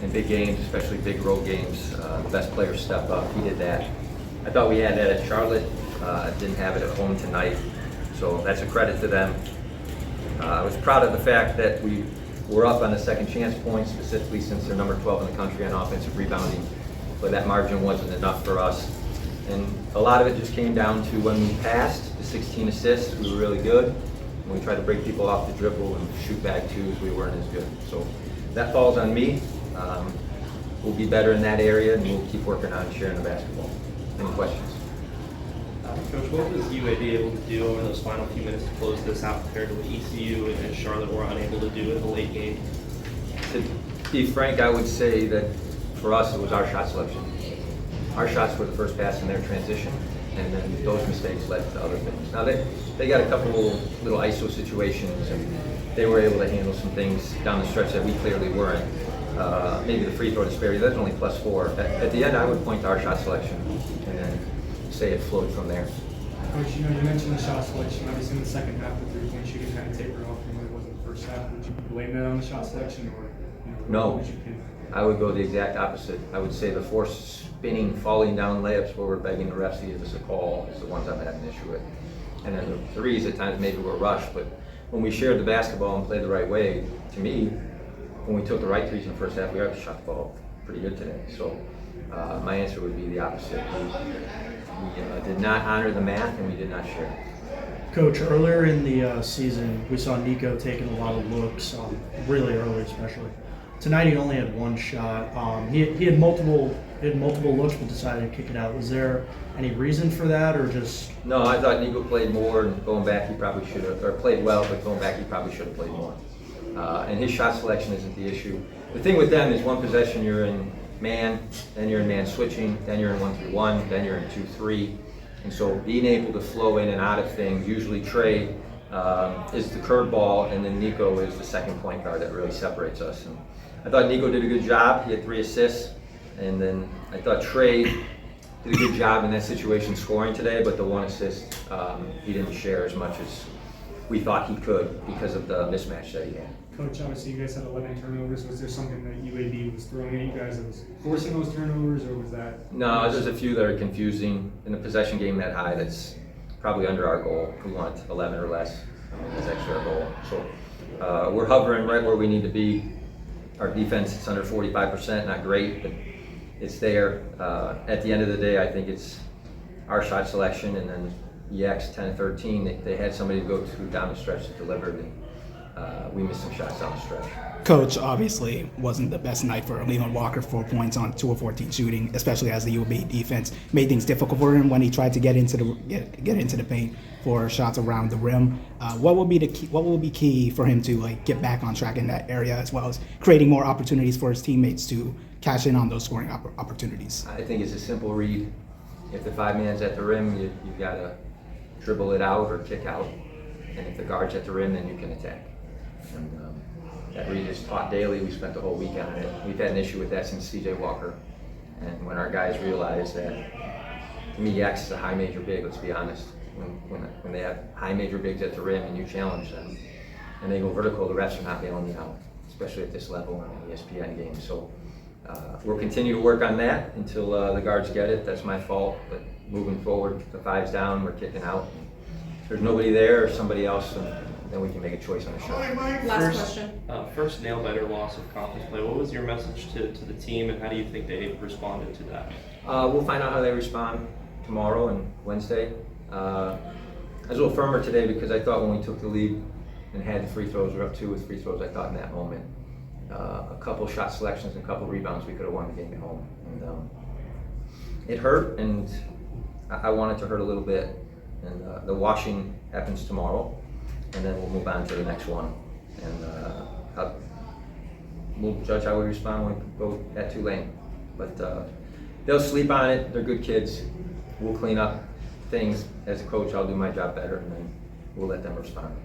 in big games, especially big road games, the best players step up. He did that. I thought we had that at Charlotte. Didn't have it at home tonight, so that's a credit to them. I was proud of the fact that we were up on the second chance points, specifically since they're number 12 in the country on offensive rebounding, but that margin wasn't enough for us. And a lot of it just came down to when we passed the 16 assists, we were really good. When we tried to break people off the dribble and shoot back twos, we weren't as good. So that falls on me. We'll be better in that area, and we'll keep working on sharing the basketball. Any questions? Coach, what was UAB able to do over those final few minutes to close this out compared to what ECU and Charlotte were unable to do in the late game? To be frank, I would say that for us it was our shot selection. Our shots were the first pass in their transition, and then those mistakes led to other things. Now they got a couple little ISO situations, and they were able to handle some things down the stretch that we clearly weren't. Maybe the free throw disparity, that's only +4. At the end, I would point to our shot selection and then say it flowed from there. Coach, you mentioned the shot selection. Obviously, in the second half, the three-point shooting kind of tapered off from what it was in the first half. Would you blame that on the shot selection, or No, would you pin? I would go the exact opposite. I would say the forced spinning, falling down layups where we're begging the refs to give us a call is the ones I'm having an issue with. And then the threes at times maybe were rushed, but when we shared the basketball and played the right way, to me, when we took the right threes in the first half, we already shot the ball pretty good today. So my answer would be the opposite. We did not honor the math, and we did not share. Coach, earlier in the season, we saw Nico taking a lot of looks, really early especially. Tonight he only had one shot. He had multiple looks, but decided to kick it out. Was there any reason for that, or just? No, I thought Nico played more, and going back he probably should have, or played well, but going back he probably should have played more. And his shot selection isn't the issue. The thing with them is one possession you're in man, then you're in man switching, then you're in 1-3-1, then you're in 2-3. And so being able to flow in and out of things, usually Trey is the curveball, and then Nico is the second point guard that really separates us. And I thought Nico did a good job. He had 3 assists. And then I thought Trey did a good job in that situation scoring today, but the 1 assist, he didn't share as much as we thought he could because of the mismatch that he had. Coach, obviously you guys had 11 turnovers. Was there something that UAB was throwing at you guys that was forcing those turnovers, or was that? No, there's a few that are confusing. In a possession game that high, that's probably under our goal. We want 11 or less. That's actually our goal. So we're hovering right where we need to be. Our defense is under 45%, not great, but it's there. At the end of the day, I think it's our shot selection, and then EX 10-13. They had somebody to go to down the stretch that delivered, and we missed some shots down the stretch. Coach, obviously wasn't the best night for Leland Walker. 4 points on 2 of 14 shooting, especially as the UAB defense made things difficult for him when he tried to get into the paint for shots around the rim. What will be key for him to get back on track in that area, as well as creating more opportunities for his teammates to cash in on those scoring opportunities? I think it's a simple read. If the 5-man's at the rim, you've got to dribble it out or kick out, and if the guard's at the rim, then you can attack. And that read is taught daily. We spent the whole week on it. We've had an issue with that since CJ Walker. And when our guys realize that, to me, X is a high major big, let's be honest. When they have high major bigs at the rim and you challenge them and they go vertical, the refs are not bailing you out, especially at this level in an ESPN game. So we'll continue to work on that until the guards get it. That's my fault. But moving forward, the 5's down, we're kicking out. If there's nobody there or somebody else, then we can make a choice on the shot. Last question. First nail-biter loss of conference play. What was your message to the team, and how do you think they responded to that? We'll find out how they respond tomorrow and Wednesday. I was a little firmer today because I thought when we took the lead and had the free throws, we're up 2 with free throws, I thought in that moment, a couple shot selections and a couple rebounds, we could have won the game at home. And it hurt, and I want it to hurt a little bit. And the washing happens tomorrow, and then we'll move on to the next one. And we'll judge how we respond when we go at Tulane. But they'll sleep on it. They're good kids. We'll clean up things. As a coach, I'll do my job better, and then we'll let them respond.